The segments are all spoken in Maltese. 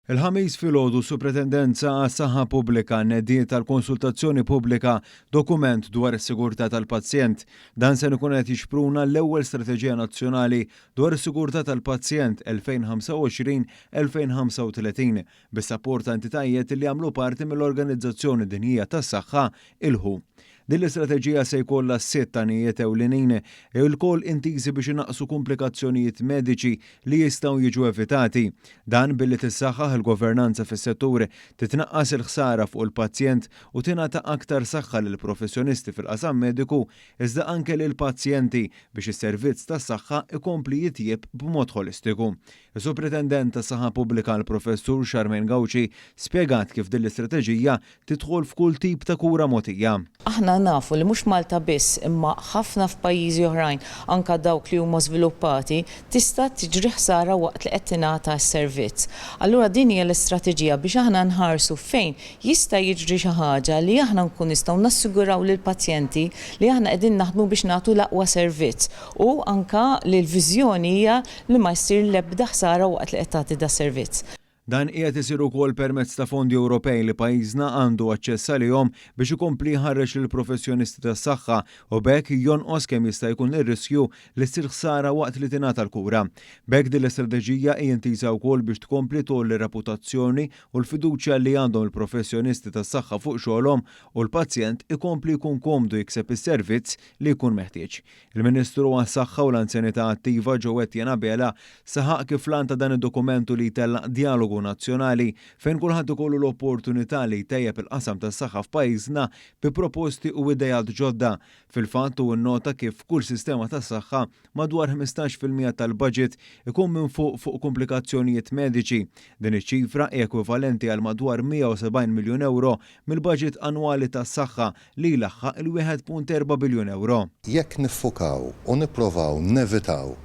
Il-ħamis filgħodu Suprintendenza għas-Saħħa Pubblika nediet tal-konsultazzjoni pubblika dokument dwar is-sigurtà tal-pazjent. Dan se ikun qed jixpruna l-ewwel Strateġija Nazzjonali dwar is-sigurtà tal-pazjent 2025-2035 bis-sapport ta' entitajiet li jagħmlu parti mill-Organizzazzjoni Dinjija tas-Saħħa il-WHO. Din l-istrateġija se jkollha sitt tanijiet ewlenin il-koll intiżi biex inaqsu komplikazzjonijiet mediċi li jistgħu jiġu evitati. Dan billi tissaħħaħ il-governanza fis-settur, titnaqqas il-ħsara fuq il-pazjent u tingħata aktar saħħa lil professjonisti fil-qasam mediku iżda anke lil pazjenti biex is-servizz tas-saħħa ikompli jitjieb b'mod holistiku. Is-Supritendent tas-Saħħa Pubblika l-Professur Charmaine Gauci spjegat kif din l-istrateġija tidħol f'kull tip ta' kura mogħtija. Aħna nafu li mhux Malta biss imma ħafna f'pajjiżi oħrajn anke dawk li huma żviluppati tista' tiġri ħsara waqt li qed tingħata s-servizz. Allura din hija l-istrateġija biex aħna nħarsu fejn jista' jiġri xi ħaġa li aħna nkun nistgħu nassiguraw lill-pazjenti li aħna qegħdin naħdmu biex nagħtu l-aqwa servizz u anke li l-viżjoni hija li ma jsir l-ebda ħsara waqt li qed tagħti da servizz. Dan qiegħed isir ukoll permezz ta' fondi Ewropej li pajjiżna għandu aċċess għalihom biex ikompli jħarreġ lill-professjonisti tas-saħħa u bekk jonqos kemm jista' jkun ir-riskju li ssir ħsara waqt li tingħata l-kura. Bekk din l-istrateġija hija ntiża wkoll biex tkompli tolli reputazzjoni u l-fiduċja li għandhom il-professjonisti tas-saħħa fuq xogħolhom u l-pazjent ikompli jkun komdu jikseb is-servizz li jkun meħtieġ. Il-Ministru għas-Saħħa u l-Anzjanità Attiva Ġewett Bela saħaq kif lan ta' dan id-dokumentu li jtellaq dialogu nazzjonali fejn kulħadd ikollu l-opportunità li jtejjeb il-qasam tas-saħħa f'pajjiżna bi proposti u idejat ġodda. Fil-fatt hu nnota kif kull sistema tas-saħħa madwar 15% tal-budget ikun minn fuq komplikazzjonijiet mediċi. Din iċ-ċifra ekwivalenti għal madwar 170 miljun euro mill-budget annwali tas-saħħa li jlaħħaq il-1.4 biljun euro. Jekk niffukaw u nipprovaw nevitaw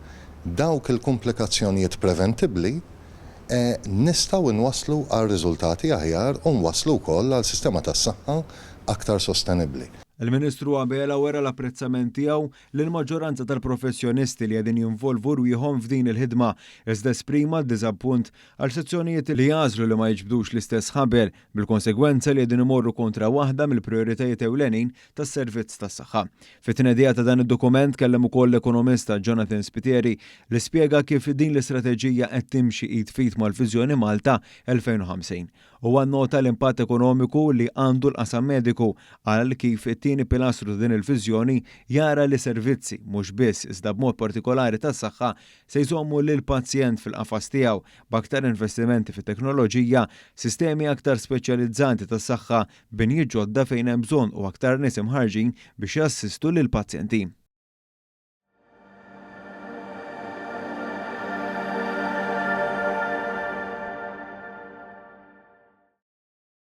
dawk il-komplikazzjonijiet preventibbli, nistgħu nwasslu għal riżultati aħjar u nwasslu wkoll għal sistema tas-saħħa aktar sostenibbli. Il-Ministru Bela wera l-apprezzament tiegħu lill-maġġoranza tal-professjonisti li qegħdin jinvolvu rwieħhom f'din il-ħidma iżda esprima d-diżappunt għal sezzjonijiet li jażlu li ma jiġbdux l-istess ħabel bil-konsegwenza li qegħdin imorru kontra waħda mill-prijoritajiet ewlenin tas-servizz tas-saħħa. Fit-tnedija ta' dan id-dokument kellem ukoll l-ekonomista Jonathan Spiteri li spjega kif din l-istrateġija qed timxi id fit mal-Viżjoni Malta 2050. U għannota l-impatt ekonomiku li għandu l-qasam mediku għal kif it-tieni pilastru din il-viżjoni jara li servizzi mhux biss iżda b'mod partikolari tas-saħħa se jżommu lil pazjent fil-qafas tiegħu b'aktar investimenti fit-teknoloġija, sistemi aktar speċjalizzanti tas-saħħa, binjiet ġodda fejn hemm bżonn u aktar nies imħarġin biex jassistu lil pazjenti.